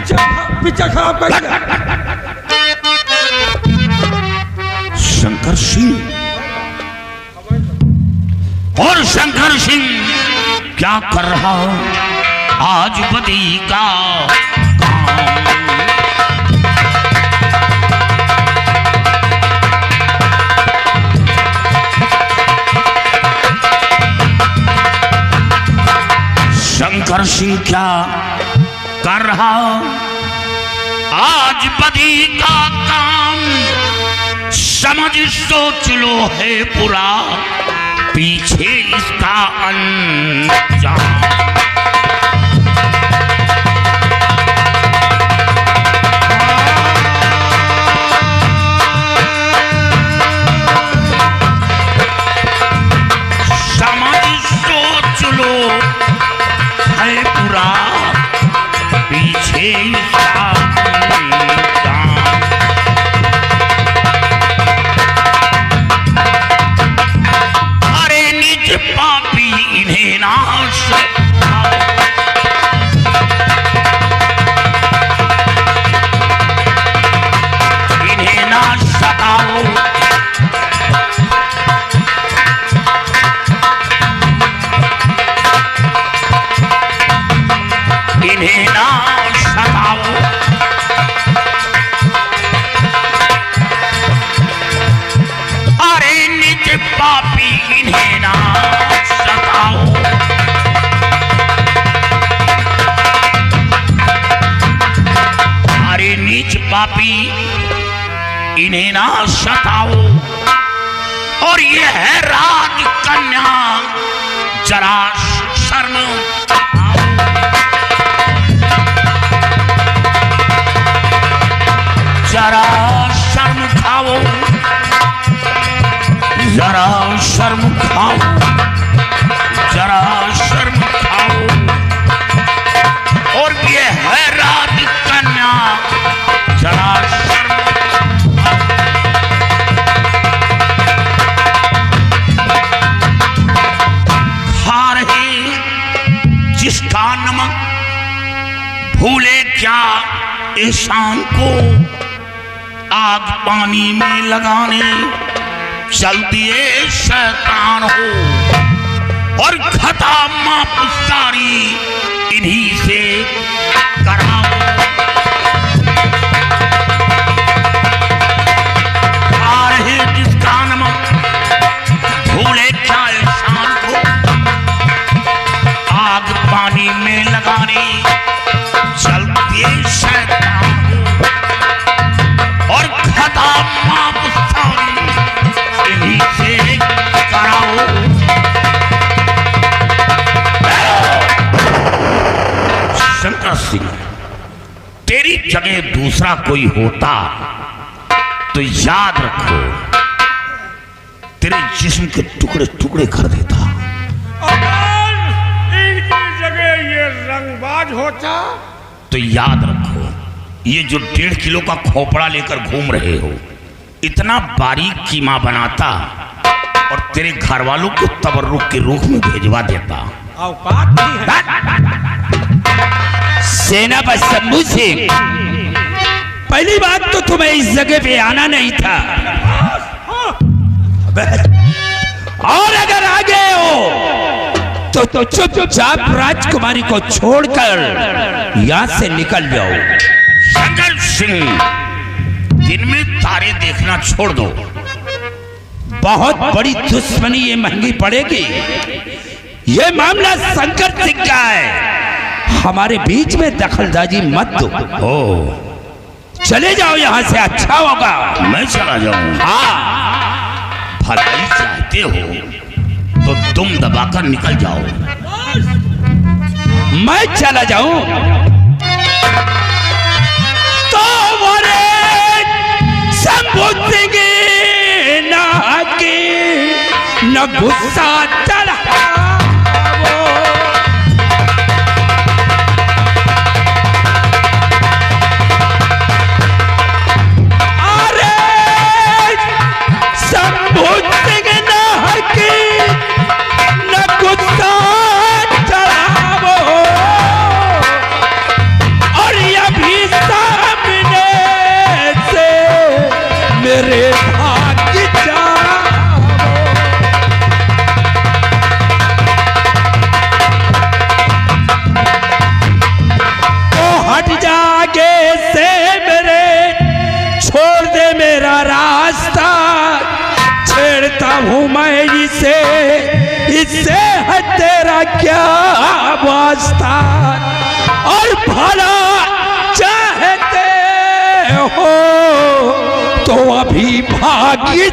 Picture खराब कर दिया। शंकर सिंह और शंकर सिंह क्या कर रहा आज बदी का काम। शंकर सिंह क्या कर रहा आज बदी का काम। समझ सोच लो है पूरा पीछे इसका अंजाम। समझ सोच लो है पूरा पीछे इसका अंजाम। अरे निज पापी इन्हें नाश इन्हें ना सताओ। इन्हें ना सताओ। अरे निज पापी इन्हें ना सताओ। अरे नीच पापी इन्हें ना सताओ। और ये है राज कन्या जरा शर्म जरा शर्म खाओ। जरा शर्म खाओ। जरा शर्म खाओ। और ये है राज कन्या जरा शर्म खा रहे जिसका नमक भूले क्या एहसान को। आग पानी में लगाने चल दिए शैतान हो। और खता माप सारी इन्हीं से कराओ। खा रहे जिसका नमक भूले क्या एहसान को। आग पानी में लगाने चल दिए शैतान हो। और खता माप सारी इन्हीं से कराओ। शंकर सिंह तेरी जगह दूसरा कोई होता तो याद रखो तेरे जिस्म के टुकड़े टुकड़े कर देता। अगर इनकी जगह ये रंगबाज होता तो याद रखो ये जो 1.5 किलो का खोपड़ा लेकर घूम रहे हो इतना बारीक कीमा बनाता और तेरे घर वालों को तबर्रुक के रूप में भेजवा देता। औकात नहीं है। सेनापति शंभू सिंह, पहली बात तो तुम्हें इस जगह पे आना नहीं था। और अगर आ गए हो तो चुपचाप राजकुमारी को छोड़कर यहां से निकल जाओ। शंकर सिंह दिन में तारे देखना छोड़ दो। बहुत बड़ी दुश्मनी ये महंगी पड़ेगी। ये मामला शंकर सिंह का है, हमारे बीच में दखलंदाजी मत दो। चले जाओ यहाँ से, अच्छा होगा। मैं चला जाऊं? हाँ, भलाई चाहते हो तो तुम दबाकर निकल जाओ। मैं चला जाऊं तो शंभू सिंह न गुस्सा चढ़ा। अरे शंभू सिंह न गुस्सा चढ़ावो। और ये भी क्या वास्ता और भला चाहते हो तो अभी भाग्य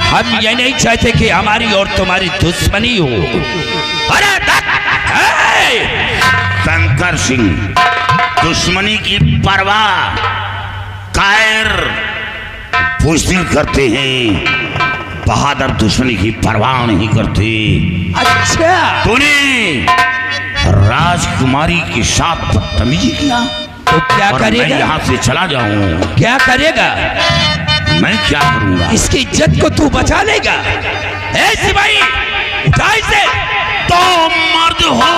हम ये नहीं चाहते कि हमारी और तुम्हारी दुश्मनी हो। अरे शंकर सिंह दुश्मनी की परवाह कायर बुज़दिल करते हैं, बहादुर दुश्मनी की परवाह नहीं करते। अच्छा तूने राजकुमारी के साथ बदतमीजी किया तो क्या और करेगा? मैं यहाँ से चला जाऊं। क्या करेगा? मैं क्या करूंगा? इसकी इज्जत को तू बचा लेगा? ए सिपाही उठा इसे। तो मर्द हो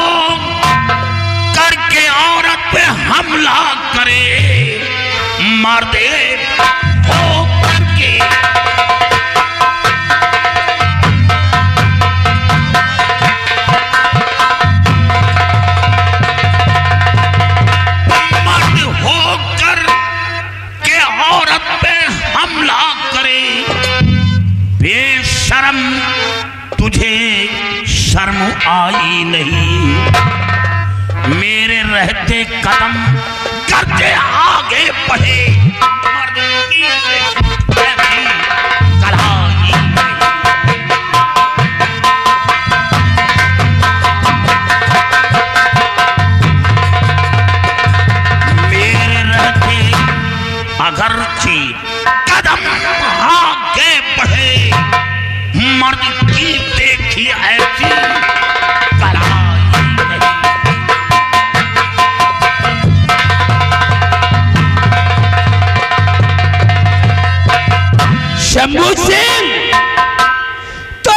करके औरत पे हमला करे, मर्द हो करके मर्द हो करके औरत पे हमला करे। बेशर्म तुझे शर्म आई नहीं, मेरे रहते कदम करके आगे बढ़े। मर्द की ऐसी कढ़ाई मेरे रहते अगर कदम आगे बढ़े, मर्द की देखी ऐसी कढ़ाई नहीं। शंभू सिंह तो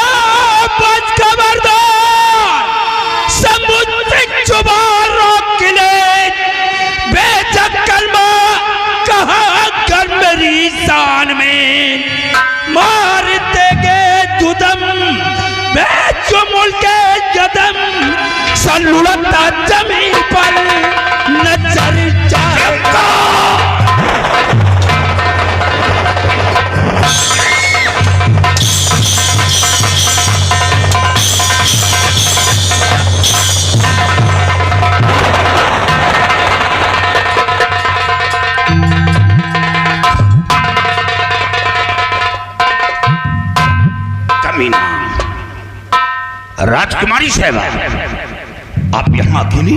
बच खबरदार, शंभू सिंह जुबान रोक ले, बेशक कलमा कहा कर मेरी शान में मार देगे दुदम, बेचुमुल के कदम सलूलता जमीन पर नजर जाएगा। राजकुमारी साहबा, आप यहाँ अकेली?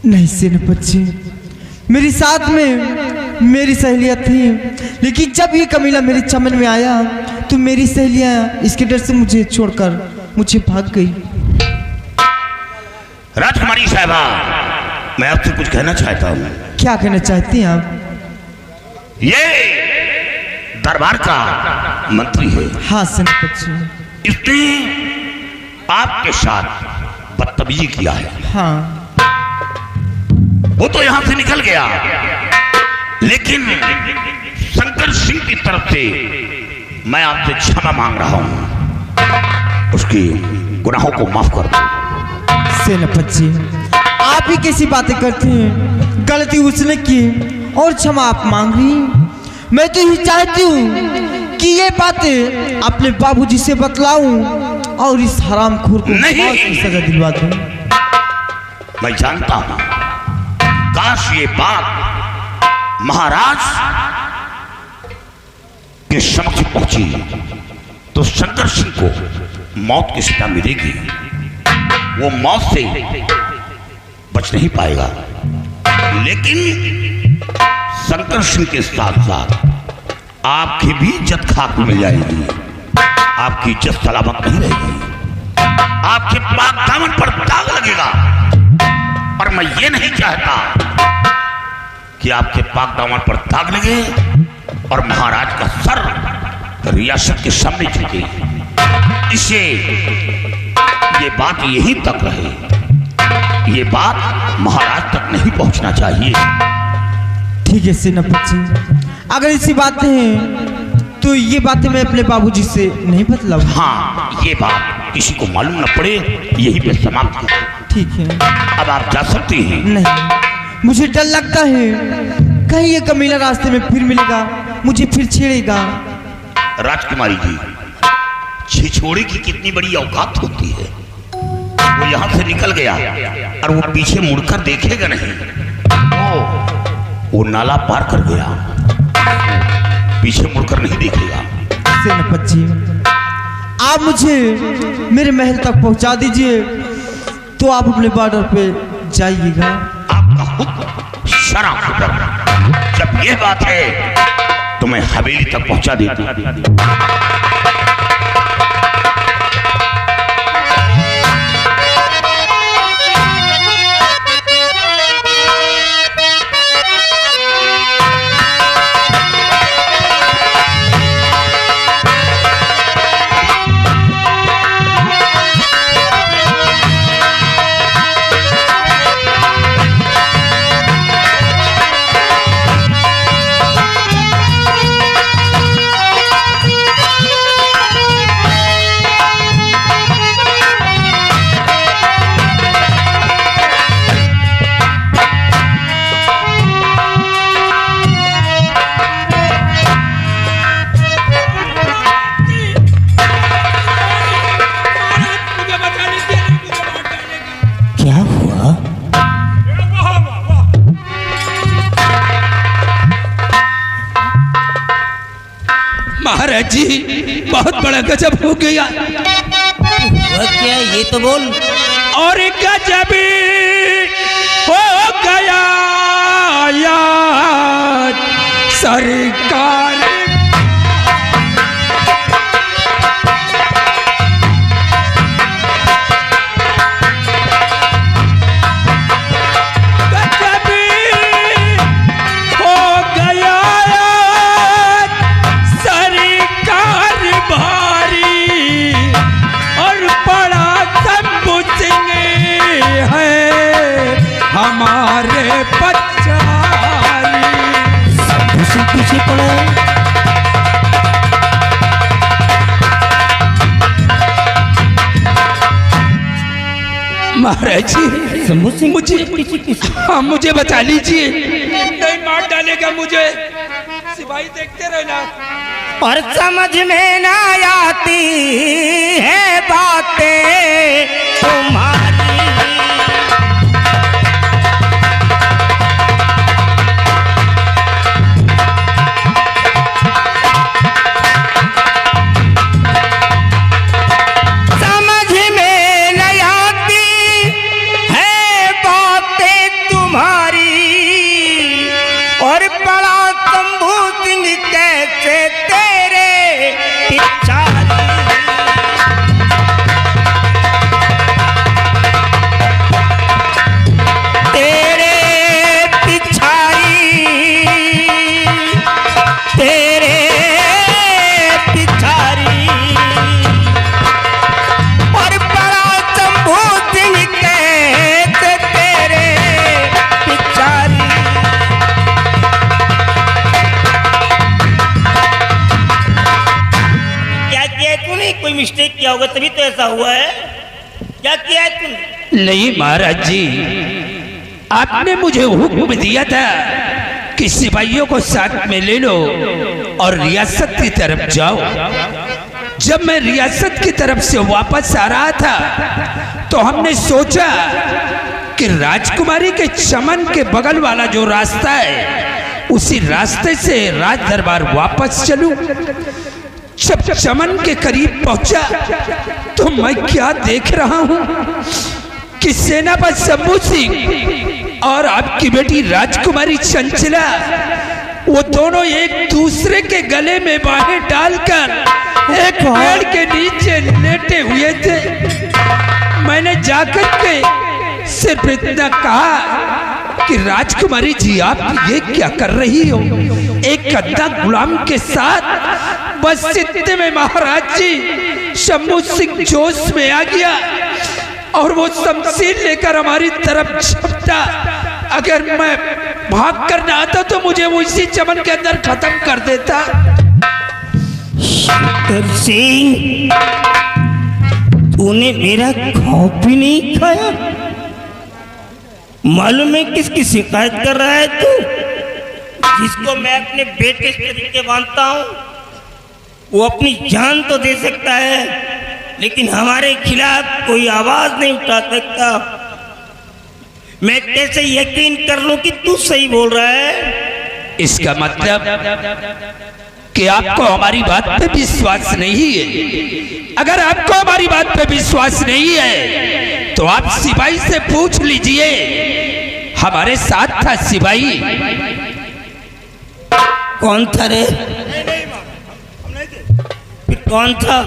नहीं सेनापति जी, मेरे साथ में मेरी सहेलियां थी, लेकिन जब ये कमीना मेरे चमन में आया तो मेरी सहेलियां इसके डर से मुझे छोड़कर मुझे भाग गई। राजकुमारी साहबा, मैं आपसे कुछ कहना चाहता हूँ। क्या कहना चाहती हैं आप? ये दरबार का मंत्री है। हाँ सेनापति जी। इसने आपके साथ बदतमीजी किया है। हाँ। वो तो यहां से निकल गया, लेकिन शंकर सिंह की तरफ से मैं आपसे क्षमा मांग रहा हूं, उसकी गुनाहों को माफ कर दो। सेनापति जी, आप ही कैसी बातें करती हैं? गलती उसने की और क्षमा आप मांग रही। मैं तो ही चाहती हूँ कि ये बातें अपने बाबूजी से बतलाऊं और इस हरामखोर को मौत की सजा दिलवा दूं। मैं जानता हूं, काश ये बात महाराज के समक्ष पहुंची तो शंकर सिंह को मौत की सजा मिलेगी। वो मौत से बच नहीं पाएगा, लेकिन शंकर सिंह के साथ साथ आपकी भी इज्जत खाक मिल जाएगी। आपकी इज्जत सलामत नहीं रहेगी, आपके पाक दामन पर दाग लगेगा। और मैं ये नहीं चाहता कि आपके पाक दामन पर दाग लगे और महाराज का सर रियासत के सामने झुके। इसे ये बात यहीं तक रहे, ये बात महाराज तक नहीं पहुंचना चाहिए। ठीक है सेनापति जी, अगर ऐसी बातें हैं तो ये बातें मैं अपने बाबूजी से नहीं बतलाऊं। हाँ, ये बात किसी को मालूम न पड़े, यही पे समाप्त कर। ठीक है। अब आप जा सकते हैं। नहीं, मुझे डर लगता है कहीं ये कमीना रास्ते में फिर मिलेगा, मुझे फिर छेड़ेगा। राजकुमारी जी, छिछोड़े की कितनी बड़ी औकात होती है। वो यहाँ से निकल गया और वो पीछे मुड़कर देखेगा नहीं। वो नाला पार कर गया, पीछे मुड़कर नहीं देखेगा। सेनापति जी, आप मुझे मेरे महल तक पहुंचा दीजिए, तो आप अपने बॉर्डर पे जाइएगा। आपका हुक्म शराब हुक्म। जब ये बात है तो मैं हवेली तक पहुंचा देता हूं। महाराज जी, बहुत बड़ा गजब हो गया। वह क्या, ये तो बोल। और गजब हो गया यार सरकार। हमारे पचारी सबसे पीछे पड़ा है। महाराज जी, शंभू सिंह मुझे बचा लीजिए, नहीं मार डालेगा मुझे। सिपाही देखते रहना। और समझ में ना आती है बातें तुम्हारी। मिस्टेक किया होगा तभी तो ऐसा हुआ है। क्या किया है तुमने? नहीं महाराज जी, आपने मुझे हुक्म दिया था कि सिपाहियों को साथ में ले लो और रियासत की तरफ जाओ। जब मैं रियासत की तरफ से वापस आ रहा था तो हमने सोचा कि राजकुमारी के चमन के बगल वाला जो रास्ता है उसी रास्ते से राज दरबार वापस चलूं। जब चमन के करीब पहुंचा तो मैं क्या देख रहा हूं कि सेनापति शंभू सिंह और आपकी बेटी राजकुमारी चंचला वो दोनों एक दूसरे के गले में बाहें डालकर एक पेड़ के नीचे लेटे हुए थे। मैंने जाकर के सिर्फ इतना कहा कि राजकुमारी जी, आप ये क्या कर रही हो एक गद्दा गुलाम के साथ? बस इतने में महाराज जी शंभू सिंह जोश में आ गया और वो शमशीर लेकर हमारी तरफ झपटा। अगर मैं भाग कर ना आता तो मुझे वो इसी चमन के अंदर खत्म कर देता। शंकर सिंह, तूने मेरा खौफ भी नहीं खाया? मालूम है किसकी शिकायत कर रहा है तू? जिसको मैं अपने बेटे के तरीके मानता हूँ, वो अपनी जान तो दे सकता है, लेकिन हमारे खिलाफ कोई आवाज नहीं उठा सकता। मैं कैसे यकीन कर लूं कि तू सही बोल रहा है? इसका मतलब कि आपको हमारी बात पे विश्वास नहीं है। अगर आपको हमारी बात पे विश्वास नहीं है तो आप सिपाही से पूछ लीजिए। हमारे साथ था सिपाही। कौन था रे? फिर कौन था?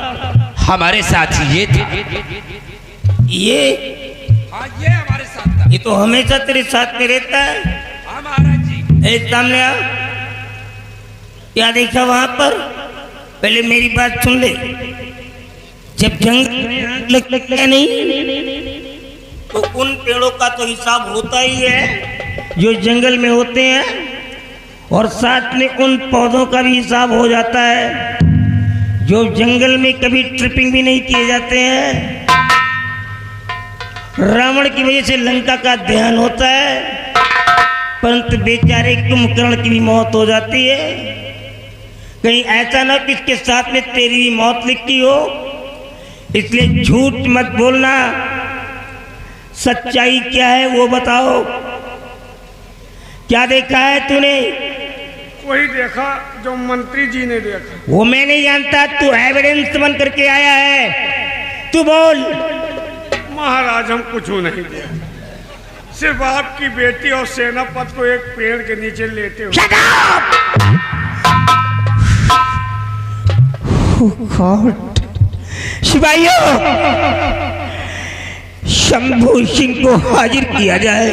हमारे साथ ये था। ये? हाँ, ये हमारे साथ था। ये तो हमेशा तेरे साथ में रहता है। हाँ महाराज जी। ए, सामने आ। क्या देखा वहां पर? पहले मेरी बात सुन ले। जब जंग लगता नहीं तो उन पेड़ों का तो हिसाब होता ही है जो जंगल में होते हैं, और साथ में उन पौधों का भी हिसाब हो जाता है जो जंगल में कभी ट्रिपिंग भी नहीं किए जाते हैं। रावण की वजह से लंका का ध्यान होता है, परंतु बेचारे कुंभकर्ण की भी मौत हो जाती है। कहीं ऐसा ना कि इसके साथ में तेरी भी मौत लिखी हो, इसलिए झूठ मत बोलना। सच्चाई क्या है वो बताओ। क्या देखा है तूने? वही देखा जो मंत्री जी ने देखा। वो मैं नहीं जानता, तू एविडेंस बन करके आया है, तू बोल। महाराज हम कुछ नहीं दिया, सिर्फ आपकी बेटी और सेनापति को एक पेड़ के नीचे लेटे हुए। सिपाहियों, शंभू सिंह को हाजिर किया जाए।